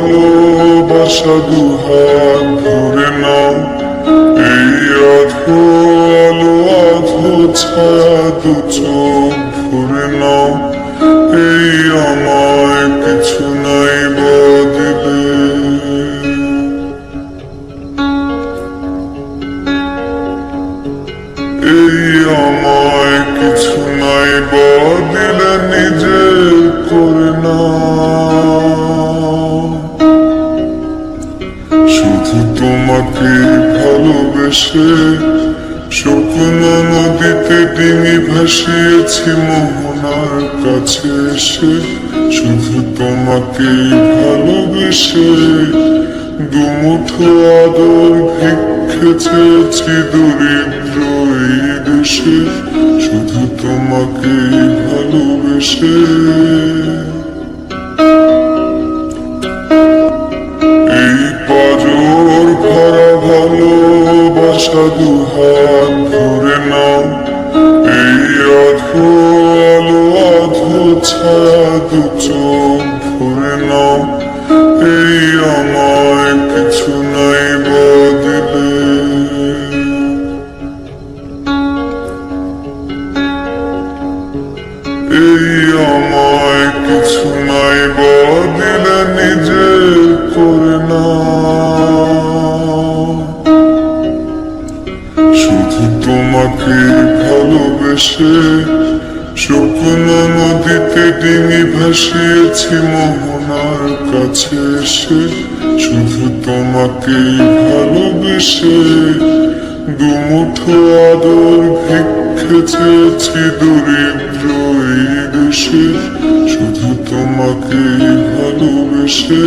ভালোবাসা দুহাত ধরে নাও, এই আধো আলো আধো ছায়া দু চোখ ভরে নাও, এই আমায় কিছু নাই বদলে। এই আমায় কিছু নাই বদলে নিজে করে নাও। শুধু তোমাকে ভালোবেসে শুকনো নদীতে ডিঙি ভাসিয়েছি মোহনার কাছে এসে। শুধু তোমাকে ভালোবেসে দুমুঠো আদর ভিক্ষে চেয়েছি দরিদ্র এই দেশে। শুধু তোমাকে ভালোবেসে এই পাজর ভরা ভালোবাসা দুহাত ধরে নাও, এই আধো আলো আধো ছায়া দু চোখ ভরে নাও, এই আমায় কিছু নাই বদলে। এই আমায় কিছু নাই বদলে নিজে করে নাও। শুধু তোমাকে ভালোবেসে শুকনো নদীতে ডিঙি ভাসিয়েছি মোহনার কাছে এসে। শুধু তোমাকে ভালোবেসে দুমুঠো আদর ভিক্ষে চেয়েছি দরিদ্র এই দেশে। শুধু তোমাকে ভালোবেসে